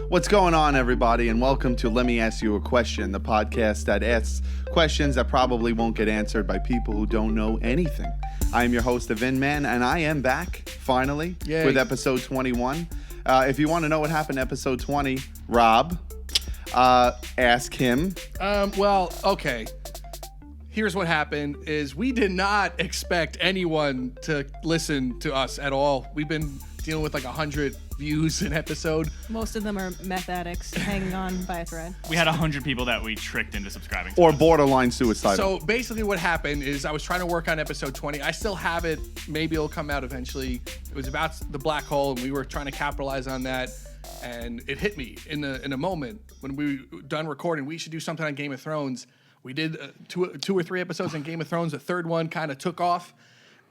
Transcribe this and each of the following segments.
What's going on, everybody, and welcome to Let Me Ask You a Question, the podcast that asks questions that probably won't get answered by people who don't know anything. I am your host, the Vinnie, and I am back, finally, with episode 21. If you want to know what happened to episode 20, Rob, ask him. Okay. Here's what happened is we did not expect anyone to listen to us at all. We've been dealing with like 100 views an episode. Most of them are meth addicts hanging on by a thread. We had 100 people that we tricked into subscribing to Or us. borderline suicidal. So basically what happened is I was trying to work on episode 20. I still have it. Maybe it'll come out eventually. It was about the black hole, and we were trying to capitalize on that. And it hit me in a moment when we were done recording. We should do something on Game of Thrones. We did two or three episodes on Game of Thrones. The third one kind of took off.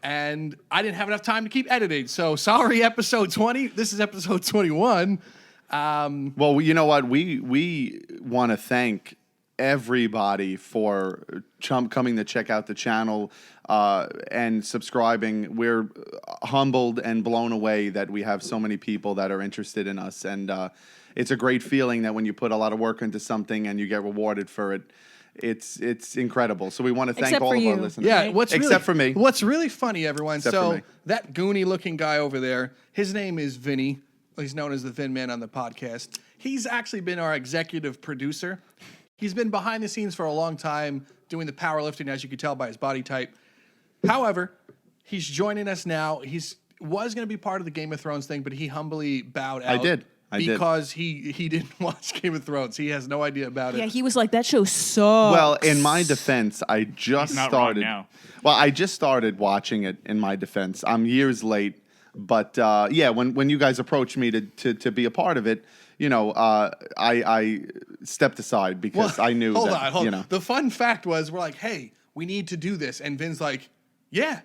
And I didn't have enough time to keep editing. So sorry, episode 20. This is episode 21. Well, you know what? We want to thank everybody for coming to check out the channel and subscribing. We're humbled and blown away that we have so many people that are interested in us. And it's a great feeling that when you put a lot of work into something and you get rewarded for it, it's incredible. So we want to thank Except all for of our you. listeners. Yeah, except for me. What's really funny, everyone, Except for me. that goony-looking guy over there, his name is Vinnie. He's known as the Vin Man on the podcast. He's actually been our executive producer. He's been behind the scenes for a long time doing the powerlifting, as you can tell by his body type. However, he's joining us now. Was going to be part of the Game of Thrones thing, but he humbly bowed out. I did. Because he didn't watch Game of Thrones. He has no idea about it. Yeah, he was like, that show sucks. Well, in my defense, I just He's not started. wrong now. Well, I just started watching it. In my defense, I'm years late, but yeah, when you guys approached me to be a part of it, you know, I stepped aside because I knew Hold that. on. You know, The fun fact was, we're like, hey, we need to do this, and Vin's like, yeah,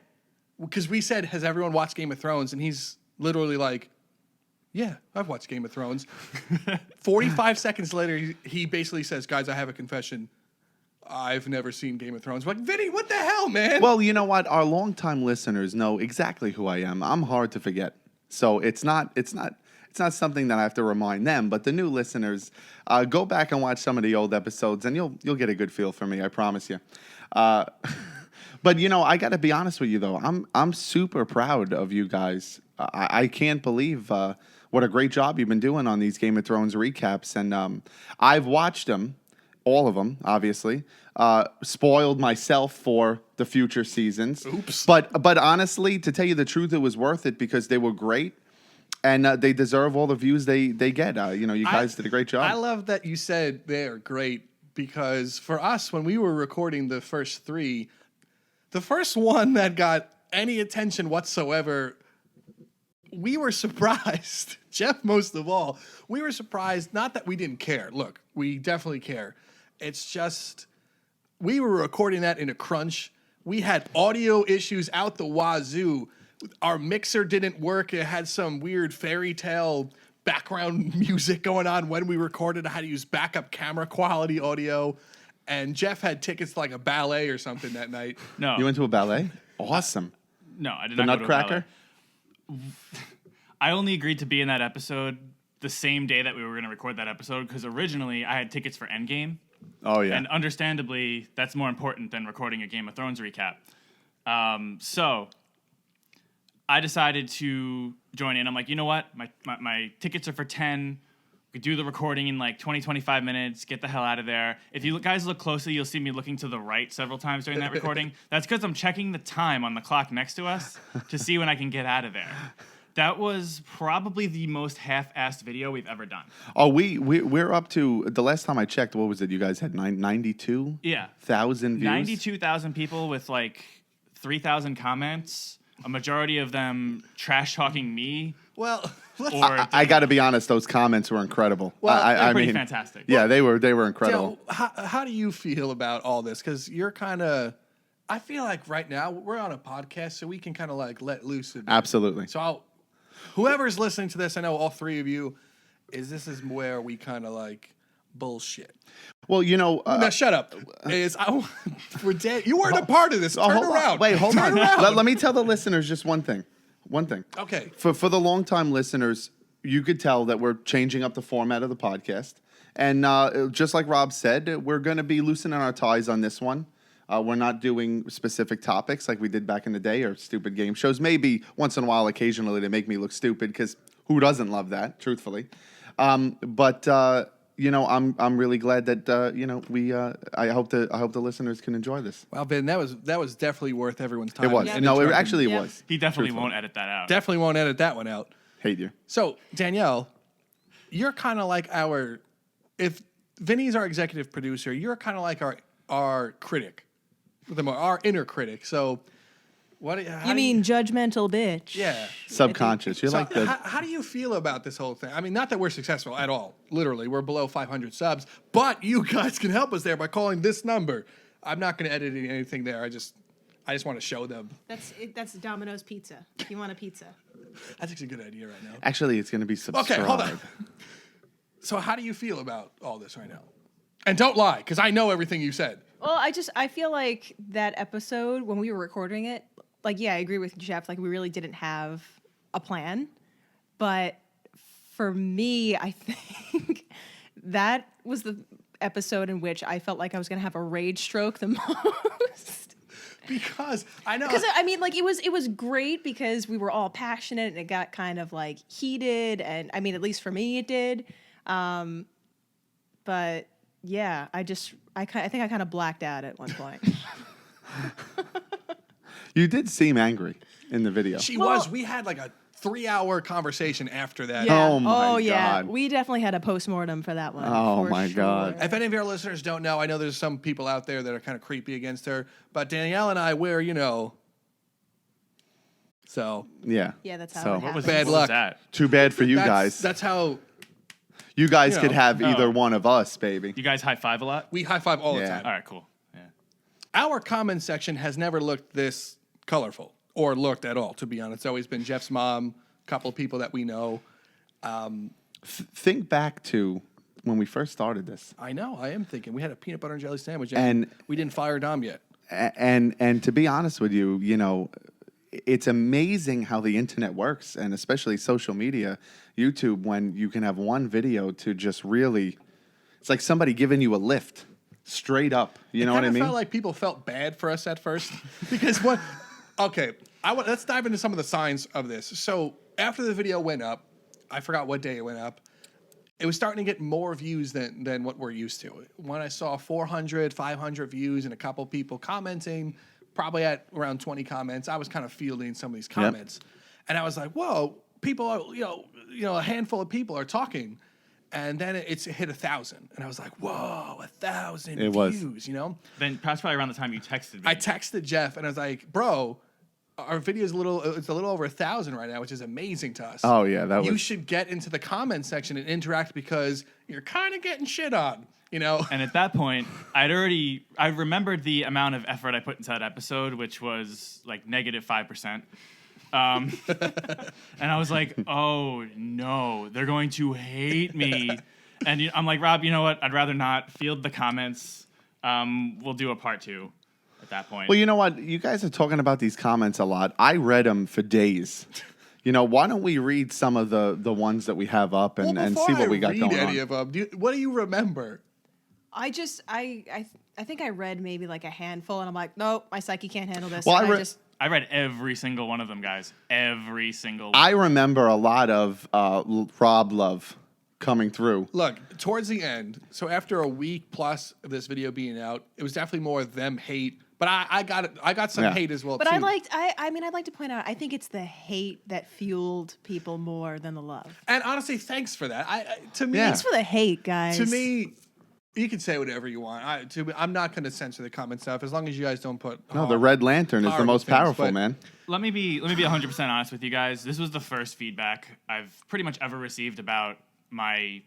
because we said, has everyone watched Game of Thrones? And he's literally like, yeah, I've watched Game of Thrones. 45 seconds later, he basically says, guys, I have a confession. I've never seen Game of Thrones. We're like, Vinny, what the hell, man? well, you know what? Our longtime listeners know exactly who I am. I'm hard to forget, so it's not something that I have to remind them. But the new listeners, go back and watch some of the old episodes, and you'll get a good feel for me. I promise you. But you know, I got to be honest with you though. I'm super proud of you guys. I can't believe what a great job you've been doing on these Game of Thrones recaps, and I've watched them, all of them, obviously. Spoiled myself for the future seasons. Oops. But honestly, to tell you the truth, it was worth it because they were great, and they deserve all the views they get. You know, you guys did a great job. I love that you said they're great because for us, when we were recording the first three, the first one that got any attention whatsoever, we were surprised. Jeff, most of all, we were surprised. Not that we didn't care. Look, we definitely care. It's just we were recording that in a crunch. We had audio issues out the wazoo. Our mixer didn't work. It had some weird fairy tale background music going on when we recorded. I had to use backup camera quality audio. And Jeff had tickets to like a ballet or something that night. No. You went to a ballet? Awesome. No, I did The not go to a Nutcracker? ballet. I only agreed to be in that episode the same day that we were going to record that episode because originally I had tickets for Endgame. Oh yeah. And understandably, that's more important than recording a Game of Thrones recap. So I decided to join in. I'm like, you know what? My tickets are for 10. We could do the recording in like 20, 25 minutes, get the hell out of there. If you guys look closely, you'll see me looking to the right several times during that recording. That's because I'm checking the time on the clock next to us to see when I can get out of there. That was probably the most half-assed video we've ever done. Oh, we're up to, the last time I checked, what was it? You guys had 92,000 views? 92,000 people with like 3,000 comments, a majority of them trash-talking me. Well, I got to be honest; those comments were incredible. Well, they're pretty fantastic. Yeah, they were incredible. Dale, how do you feel about all this? Because you're kind of, I feel like right now we're on a podcast, so we can kind of like let loose. Absolutely. So whoever's listening to this, I know all three of you, this is where we kind of like bullshit. Well, you know. Now shut up. For Dan, you weren't a part of this. Turn around. Wait, hold Turn on. around. Let me tell the listeners just one thing. Okay. For the longtime listeners, you could tell that we're changing up the format of the podcast. And just like Rob said, we're going to be loosening our ties on this one. We're not doing specific topics like we did back in the day or stupid game shows. Maybe once in a while, occasionally, to make me look stupid, because who doesn't love that, truthfully? But I'm really glad that we. I hope the listeners can enjoy this. Well, Ben, that was definitely worth everyone's time. It was. Yeah. No, it actually Yeah. was. He definitely Truthfully. won't edit that out. Definitely won't edit that one out. Hate you. So, Danielle, you're kind of like if Vinny's our executive producer, you're kind of like our critic, our inner critic. So, You mean judgmental bitch? yeah. Subconscious. You're So like the. how do you feel about this whole thing? I mean, not that we're successful at all. Literally, we're below 500 subs, but you guys can help us there by calling this number. I'm not going to edit anything there. I just want to show them. That's Domino's Pizza. You want a pizza? That's actually a good idea right now. Actually, it's going to be subscribed. Okay, hold on. So how do you feel about all this right now? And don't lie, because I know everything you said. Well, I feel like that episode when we were recording it, like, yeah, I agree with Jeff. Like, we really didn't have a plan, but for me, I think that was the episode in which I felt like I was going to have a rage stroke the most. Because I know. Because I mean, like, it was great because we were all passionate and it got kind of like heated, and I mean, at least for me, it did. But yeah, I think I kind of blacked out at one point. You did seem angry in the video. She was. We had like a 3-hour conversation after that. Yeah. Oh, my yeah. God. We definitely had a postmortem for that one. Oh, for my sure. God. If any of our listeners don't know, I know there's some people out there that are kind of creepy against her, but Danielle and I, we're, so. Yeah. Yeah, that's how So, it happened. Bad What luck. was that? too bad for you guys. That's how You guys you could know. have either Oh. one of us, baby. You guys high five a lot? we high five all the Yeah. time. All right, cool. Yeah. Our comment section has never looked this colorful or looked at all, to be honest. It's always been Jeff's mom, a couple of people that we know. Think back to when we first started this. I know, I am thinking. We had a peanut butter and jelly sandwich, And- we didn't fire Dom yet. And to be honest with you, it's amazing how the internet works, and especially social media, YouTube, when you can have one video to just really, it's like somebody giving you a lift straight up. You know what I Kinda mean? felt like people felt bad for us at first because okay, let's dive into some of the signs of this. So after the video went up, I forgot what day it went up. It was starting to get more views than what we're used to. When I saw 400, 500 views and a couple people commenting, probably at around 20 comments, I was kind of fielding some of these comments. And I was like, whoa, people are, a handful of people are talking. And then it hit 1,000. And I was like, whoa, 1,000 It was. views, Then that's probably around the time you texted me. I texted Jeff and I was like, bro, our video is it's a little over 1,000 right now, which is amazing to us. Oh, yeah, that You was. should get into the comment section and interact because you're kind of getting shit on, And at that point, I remembered the amount of effort I put into that episode, which was like negative 5%. And I was like, oh no, they're going to hate me. And I'm like, Rob, you know what? I'd rather not field the comments. We'll do a part 2 at that point. Well, you know what? You guys are talking about these comments a lot. I read them for days. Why don't we read some of the ones that we have up and see what we got going any on? of them, what do you remember? I think I read maybe like a handful, and I'm like, nope, my psyche can't handle this. Well, And I read every single one of them, guys. Every single one. I remember a lot of Rob love coming through. Look, towards the end, so after a week plus of this video being out, it was definitely more them hate. But I got some Yeah. hate as well. But too. I'd like to point out, I think it's the hate that fueled people more than the love. And honestly, thanks for that. To me, Yeah. Thanks for the hate, guys. to me, you can say whatever you want. I'm not going to censor the comment stuff as long as you guys don't put. No, the Red Lantern is the horrible most things, powerful, but- man. Let me be 100% honest with you guys. This was the first feedback I've pretty much ever received about my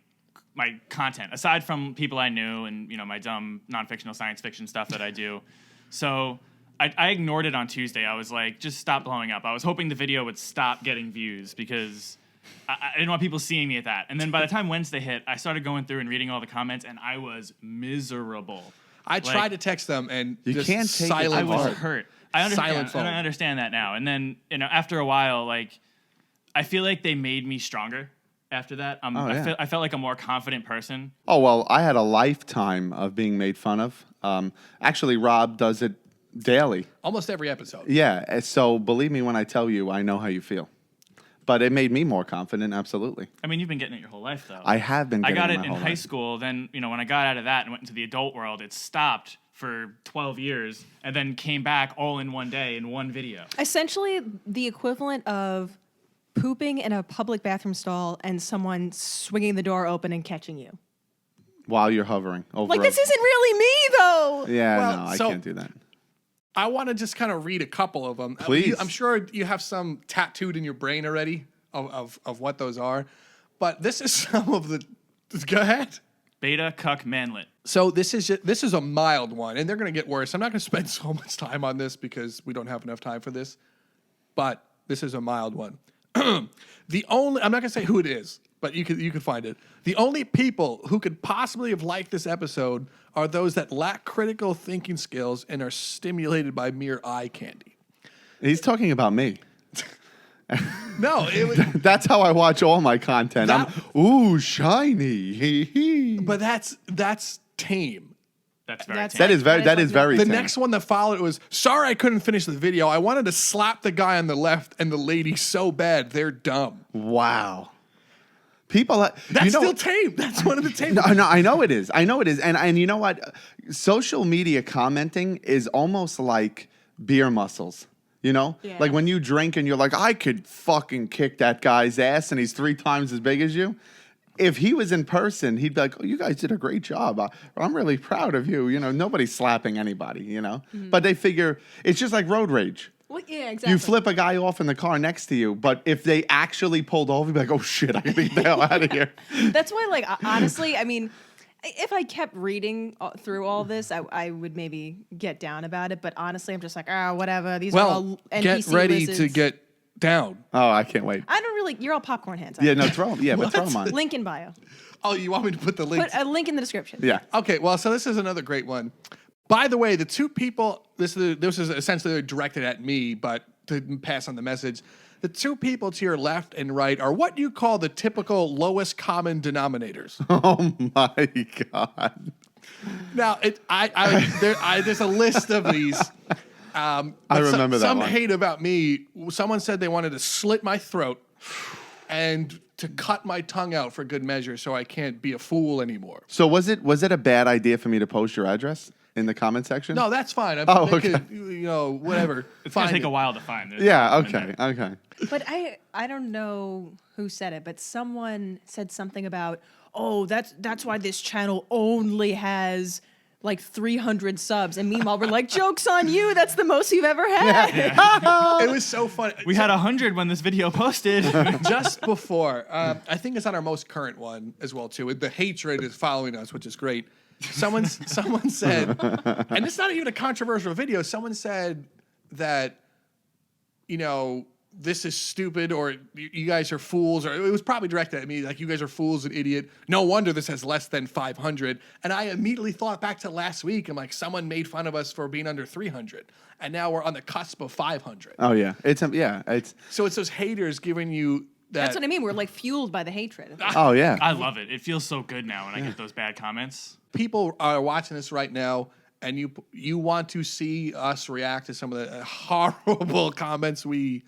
content, aside from people I knew and my dumb non-fictional science fiction stuff that I do. So I ignored it on Tuesday. I was like, just stop blowing up. I was hoping the video would stop getting views because I didn't want people seeing me at that. And then by the time Wednesday hit, I started going through and reading all the comments, and I was miserable. I tried to text them and You just can't take it silent I was hard. hurt. I understand. Silent phone. And I understand that now. And then after a while, like I feel like they made me stronger, after that. yeah. I felt like a more confident person. Oh, well, I had a lifetime of being made fun of. Actually, Rob does it daily. Almost every episode. Yeah, so believe me when I tell you, I know how you feel. But it made me more confident, absolutely. I mean, you've been getting it your whole life, though. I have been I getting got it it my in whole high life. school. Then, when I got out of that and went into the adult world, it stopped for 12 years and then came back all in one day in one video. Essentially, the equivalent of pooping in a public bathroom stall and someone swinging the door open and catching you. While you're hovering over. Like, this isn't really me, though. Yeah, Well, no, I so- can't do that. I want to just kind of read a couple of them. Please. I'm sure you have some tattooed in your brain already of what those are. But this is some of the... Go ahead. Beta cuck manlet. So this is a mild one, and they're going to get worse. I'm not going to spend so much time on this because we don't have enough time for this. But this is a mild one. I'm not going to say who it is, but you can find it. The only people who could possibly have liked this episode are those that lack critical thinking skills and are stimulated by mere eye candy. He's talking about me. No, it was, That's how I watch all my content. Ooh, shiny. but that's tame. That's very That's- tame. That is very The tame. next one that followed was, sorry I couldn't finish the video. I wanted to slap the guy on the left and the lady so bad they're dumb. Wow. People, That's you know, still tame. That's one of the tame. No, I know it is. And you know what? Social media commenting is almost like beer muscles. You know? Yeah. Like when you drink and you're like, I could fucking kick that guy's ass and he's 3 times as big as you. If he was in person, he'd be like, oh, you guys did a great job. I'm really proud of you. You know, nobody's slapping anybody, you know? But they figure it's just like road rage. Well, yeah, exactly. You flip a guy off in the car next to you, but if they actually pulled over, you'd be like, oh shit, I gotta get the hell out of here. That's why, like, honestly, I mean, if I kept reading through all this, I would maybe get down about it. But honestly, I'm just like, whatever. These are all NPC get ready lizards. to get down. Oh, I can't wait. I don't really. You're all popcorn hands. Yeah, no, throw them. Yeah, but throw them on. Link in bio. Oh, you want me to put the link? Put a link in the description. Yeah. Okay, well, so this is another great one. By the way, the two people, this is essentially directed at me, but to pass on the message, the two people to your left and right are what you call the typical lowest common denominators. Oh my God. Now, there's a list of these. I remember that Some one. hate about me. Someone said they wanted to slit my throat and to cut my tongue out for good measure so I can't be a fool anymore. So was it a bad idea for me to post your address in the comment section? No, that's fine. They okay. could, whatever. It's going Find to take it. a while to find it. Yeah, okay. But I don't know who said it, but someone said something about, oh, that's why this channel only has like 300 subs, and meanwhile we're like, joke's on you, that's the most you've ever had. It was so funny. We had 100 when this video posted. Just before, I think it's on our most current one as well too. The hatred is following us, which is great. Someone said, and it's not even a controversial video. Someone said that, this is stupid, or you guys are fools, or it was probably directed at me, like, you guys are fools and idiot. No wonder this has less than 500. And I immediately thought back to last week. I'm like, someone made fun of us for being under 300, and now we're on the cusp of 500. Oh yeah. It's So it's those haters giving you that. That's what I mean. We're like fueled by the hatred. oh yeah. I love it. It feels so good now when I get those bad comments. People are watching this right now, and you want to see us react to some of the horrible comments we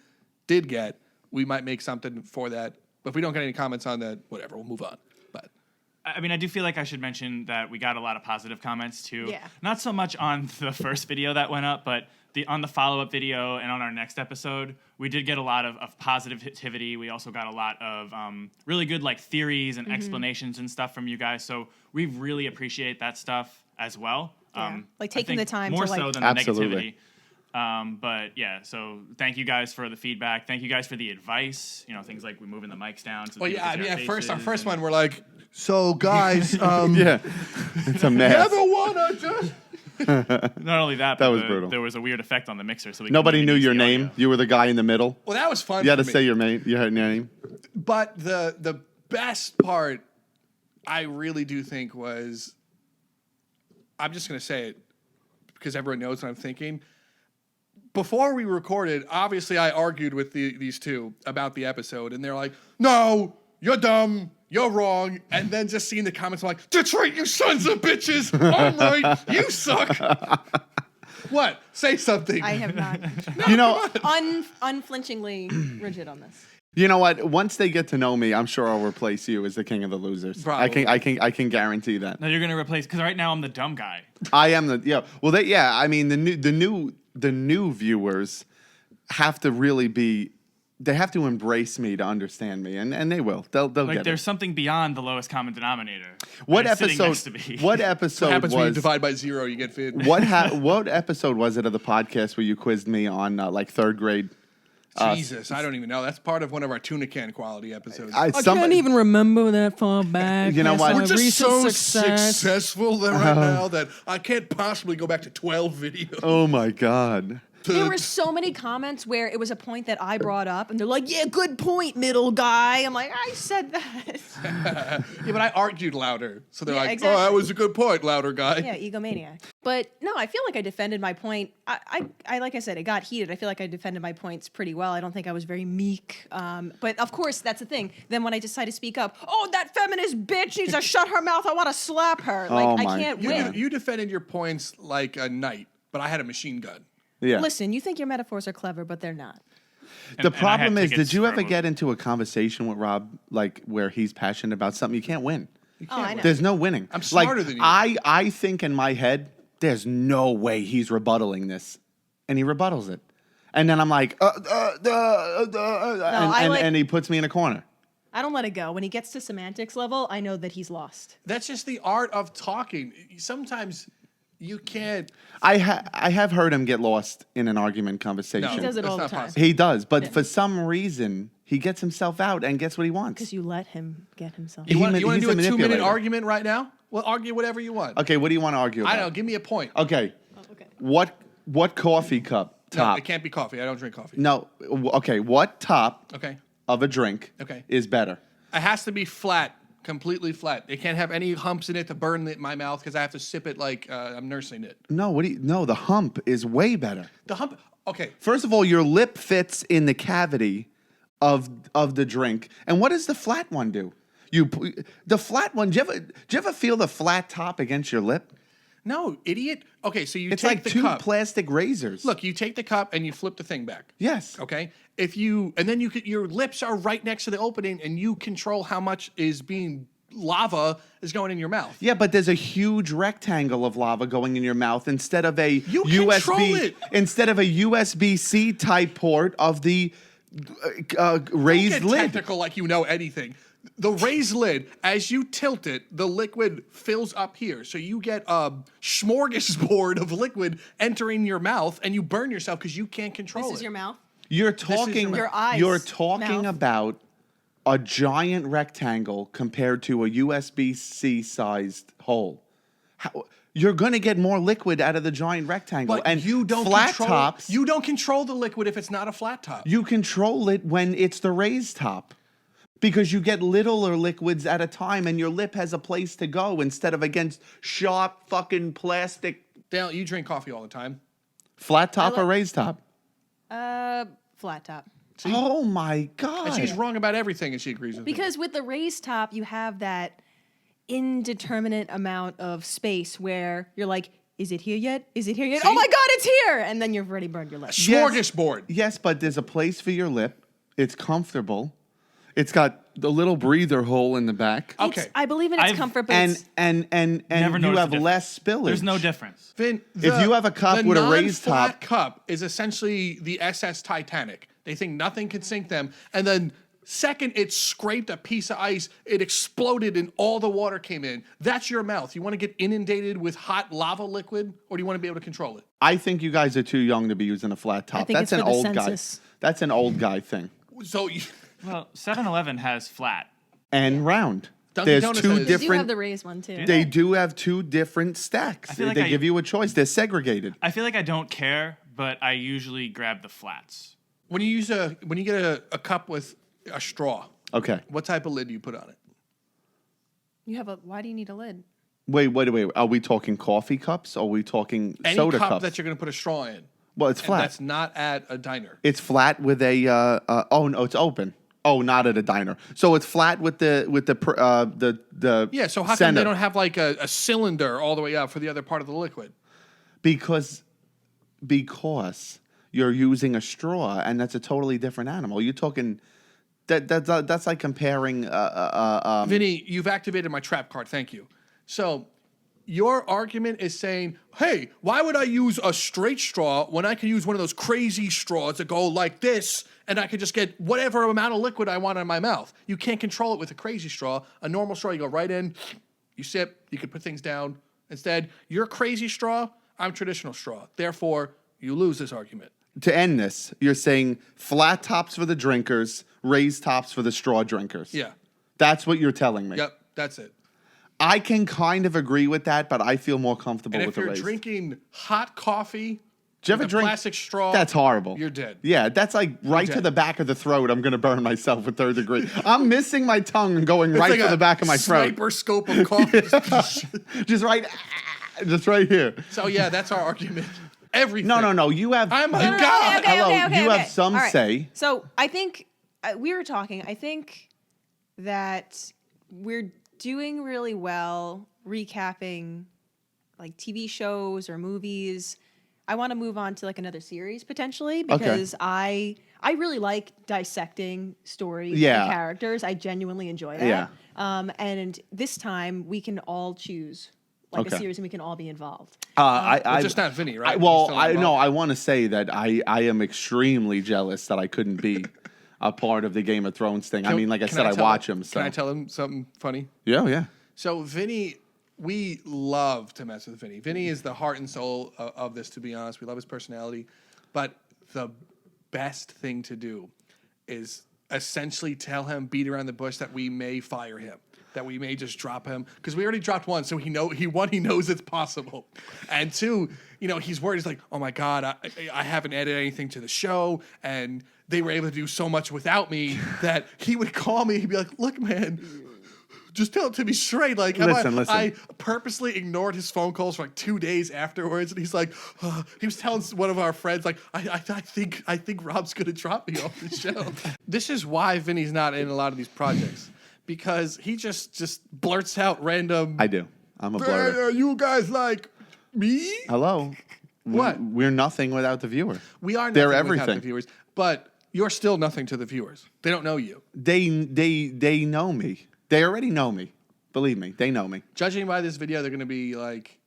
did get. We might make something for that, but if we don't get any comments on that, whatever, we'll move on. But I mean, I do feel like I should mention that we got a lot of positive comments too. Yeah. Not so much on the first video that went up, but on the follow-up video and on our next episode, we did get a lot of positivity. We also got a lot of really good like theories and explanations and stuff from you guys. So we really appreciate that stuff as well. Yeah. Like I taking think the time more to, like- so than Absolutely. the negativity. But yeah, so thank you guys for the feedback. Thank you guys for the advice. Things like we're moving the mics down. So well, people yeah, I can see mean, our our faces first and- one, we're like, so guys, Yeah. It's a mess. ever wanna just Not only that, That but was brutal. there was a weird effect on the mixer, so we Nobody couldn't knew even your use the name. audio. You were the guy in the middle. Well, that was fun. You had to for me. say your name. But the best part, I really do think, was, I'm just going to say it because everyone knows what I'm thinking. Before we recorded, obviously I argued with these two about the episode, and they're like, no, you're dumb, you're wrong, and then just seeing the comments like, Detroit, you sons of bitches, I'm right, you suck. What? Say something. I have not. You know, Unflinchingly rigid on this. you know what? Once they get to know me, I'm sure I'll replace you as the king of the losers. Probably. I can guarantee that. No, you're gonna replace because right now I'm the dumb guy. I am the yeah. Well, I mean, the new viewers have to really be. They have to embrace me to understand me, and they will. They'll Like get there's it. something beyond the lowest common denominator. What It's sitting episode? next to me. What What episode happens when you was? divide by 0, you get fit. What episode was it of the podcast where you quizzed me on like third grade? Jesus, I don't even know. That's part of one of our tuna can quality episodes. I can't even remember that far back. You know what? We're just so successful right now that I can't possibly go back to 12 videos. Oh my god. There were so many comments where it was a point that I brought up, and they're like, "Yeah, good point, middle guy." I'm like, "I said that." Yeah, but I argued louder. So they're Yeah, like, exactly. oh, that was a good point, louder guy. Yeah, egomaniac. But no, I feel like I defended my point. I like I said, it got heated. I feel like I defended my points pretty well. I don't think I was very meek. But of course, that's the thing. Then when I decide to speak up, oh, that feminist bitch needs to shut her mouth. I want to slap her. Like, Oh I my can't You, win. you defended your points like a knight, but I had a machine gun. Yeah. Listen, you think your metaphors are clever, but they're not. The And I had problem is, tickets did you for ever a- get into a conversation with Rob, like where he's passionate about something? You can't win. Oh, I know. There's no winning. I'm smarter than you. I think in my head, there's no way he's rebuttaling this, and he rebuttals it, and then I'm like, and he puts me in a corner. I don't let it go. When he gets to semantics level, I know that he's lost. That's just the art of talking. Sometimes you can't. I have heard him get lost in an argument conversation. He does it That's all the not time. possible. He does, but for some reason, he gets himself out and gets what he wants. Because you let him get himself. You want He's to do a a 2-minute manipulator. argument right now? Well, argue whatever you want. Okay, what do you want to argue about? I don't know. Give me a point. Okay, Okay. what coffee cup No, top? it can't be coffee. I don't drink coffee. No, okay, what top Okay. of a drink Okay. is better? It has to be flat, completely flat. It can't have any humps in it to burn my mouth because I have to sip it like I'm nursing it. No, no, the hump is way better. The hump. Okay. First of all, your lip fits in the cavity of the drink. And what does the flat one do? The flat one, do you ever feel the flat top against your lip? No, idiot. Okay, so you It's take like the two cup. plastic razors. Look, you take the cup and you flip the thing back. Yes. Okay. And then your lips are right next to the opening, and you control how much lava is going in your mouth. Yeah, but there's a huge rectangle of lava going in your mouth instead of a You control it. instead of a USB-C type port of the raised Get lid. technical like you know anything. The raised lid, as you tilt it, the liquid fills up here. So you get a smorgasbord of liquid entering your mouth, and you burn yourself because you can't control This is it. your mouth? You're is your talking. mouth. Your eyes, You're talking mouth. about a giant rectangle compared to a USB-C sized hole. You're going to get more liquid out of the giant rectangle. But and you don't flat control, tops. You don't control the liquid if it's not a flat top. You control it when it's the raised top. Because you get littler liquids at a time and your lip has a place to go instead of against sharp fucking plastic. Dale, you drink coffee all the time. Flat top I or like- raised top? Flat top. Oh my God. And she's wrong about everything, and she agrees with me. Because with the raised top, you have that indeterminate amount of space where you're like, is it here yet? Is it here yet? See? Oh my God, it's here! And then you've already burned your lips. Yes. Smorgasbord. Yes, but there's a place for your lip. It's comfortable. It's got the little breather hole in the back. Okay. I believe in its I've- comfort, but And it's, and Never you noticed have the less spillage. There's no difference. Vin, If you have a cup the with a raised non-flat top- cup is essentially the SS Titanic. They think nothing can sink them, and then second it scraped a piece of ice, it exploded, and all the water came in. That's your mouth. You want to get inundated with hot lava liquid, or do you want to be able to control it? I think you guys are too young to be using a flat top. think That's it's an for the old census. guy. That's an old guy thing. So Well, 7-Eleven has flat. And round. Dunkin' There's Donuts two has- they do have different. the raised one too. They do have two different stacks. feel like They I- give you a choice. They're segregated. I feel like I don't care, but I usually grab the flats. when you get a cup with a straw, Okay. what type of lid do you put on it? You have a. Why do you need a lid? Wait. Are we talking coffee cups? Or are we talking Any soda cup cups? that you're going to put a straw in. Well, it's And flat. that's not at a diner. It's flat with a. Oh no, it's open. Oh, not at a diner. So it's flat with the Yeah, so how come center. they don't have like a cylinder all the way up for the other part of the liquid? Because you're using a straw, and that's a totally different animal. You're talking that's like comparing. Vinny, you've activated my trap card. Thank you. So your argument is saying, hey, why would I use a straight straw when I can use one of those crazy straws that go like this, and I could just get whatever amount of liquid I want in my mouth? You can't control it with a crazy straw. A normal straw, you go right in, you sip, you can put things down. Instead, you're crazy straw, I'm traditional straw. Therefore, you lose this argument. To end this, you're saying flat tops for the drinkers, raised tops for the straw drinkers. Yeah. That's what you're telling me. Yep, that's it. I can kind of agree with that, but I feel more comfortable And with if the you're raised. drinking hot coffee Do you ever with a drink plastic straw, That's horrible. you're dead. Yeah, that's like right to dead. the back of the throat. I'm gonna burn myself with 3rd degree. I'm missing my tongue and going right It's like to the a back of my throat. sniper scope of coffee. Just right here. So yeah, that's our argument. Everything. No. You have. I'm a you, god. Hello, you have some All right. say. So I think we were talking. I think that we're doing really well recapping like TV shows or movies. I want to move on to like another series potentially because I really like dissecting stories and characters. I genuinely enjoy that. Yeah. And this time we can all choose like Okay. a series and we can all be involved. Well, just not Vinny, right? I want to say that I am extremely jealous that I couldn't be a part of the Game of Thrones thing. I mean, like I said, I watch them. So Can I tell him something funny? yeah. So Vinny, we love to mess with Vinny. Vinny is the heart and soul of this, to be honest. We love his personality. But the best thing to do is essentially tell him, beat around the bush, that we may fire him, that we may just drop him. Because we already dropped one, so he knows it's possible. And two, he's worried. He's like, oh my God, I haven't added anything to the show. And they were able to do so much without me that he would call me. He'd be like, look, man, just tell it to me straight. Like, Listen. I purposely ignored his phone calls for like 2 days afterwards, and he's like, he was telling one of our friends, like, I think Rob's gonna drop me off the show. This is why Vinny's not in a lot of these projects, because he just blurts out random. I do. I'm a blurter. Are you guys like me? Hello. What? We're nothing without the viewer. We are. They're nothing without everything. the viewers, but you're still nothing to the viewers. They don't know you. They know me. They already know me. Believe me, they know me. Judging by this video, they're gonna be like,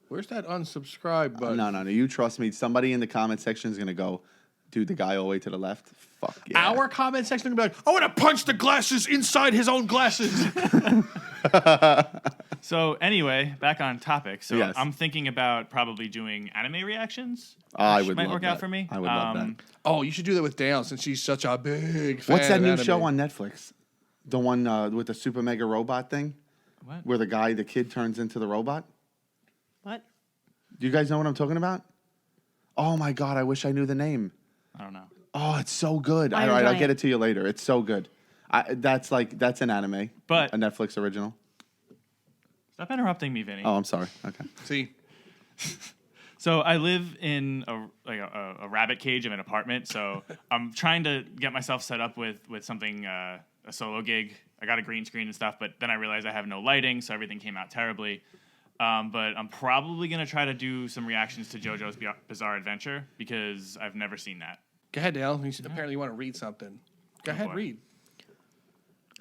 "Where's that unsubscribe button?" No. You trust me. Somebody in the comment section is gonna go, dude, the guy all the way to the left. Fuck yeah. Our comment section is gonna be like, "I want to punch the glasses inside his own glasses." So anyway, back on topic. So Yes. I'm thinking about probably doing anime reactions. I which would might love work that. out for me. I would love that. Oh, you should do that with Dale since she's such a big fan. What's that of new anime. show on Netflix? The one with the super mega robot thing? What? Where the kid turns into the robot? What? Do you guys know what I'm talking about? Oh my God, I wish I knew the name. I don't know. Oh, it's so good. Iron All right, I'll Giant. get it to you later. It's so good. That's an anime, But- a Netflix original. Stop interrupting me, Vinny. Oh, I'm sorry. Okay. See, So I live in a rabbit cage of an apartment. So I'm trying to get myself set up with something, a solo gig. I got a green screen and stuff, but then I realized I have no lighting, so everything came out terribly. But I'm probably going to try to do some reactions to JoJo's Bizarre Adventure because I've never seen that. go ahead, Dale. Apparently, you want to read something. Go ahead, boy. read.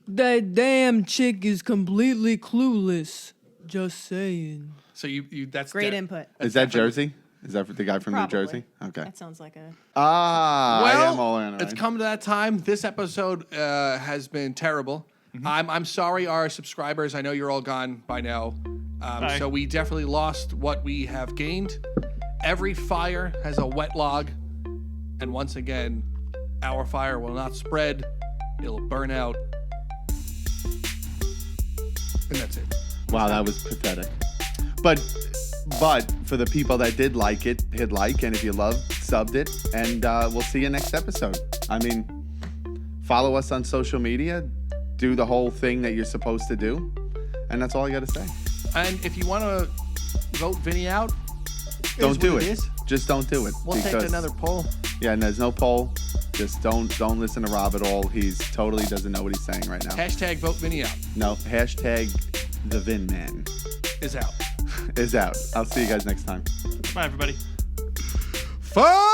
That damn chick is completely clueless. Just saying. So you that's Great De- input. Is that Jersey? Is that the guy from Probably. New Jersey? Okay. That sounds like a. I am all in. It's come to that time. This episode has been terrible. I'm sorry, our subscribers. I know you're all gone by now. Bye. So we definitely lost what we have gained. Every fire has a wet log. And once again, our fire will not spread. It'll burn out. And that's it. Wow, that was pathetic. But for the people that did like it, hit like, and if you loved, subbed it, and we'll see you next episode. I mean, follow us on social media, do the whole thing that you're supposed to do, and that's all I got to say. And if you want to vote Vinny out, Don't do what it. is. just don't do it. We'll take another poll. Yeah, and there's no poll. Just don't listen to Rob at all. He's totally doesn't know what he's saying right now. Hashtag vote Vinnie out No, hashtag the Vin Man is out. is out. I'll see you guys next time. Bye, everybody. Fuck!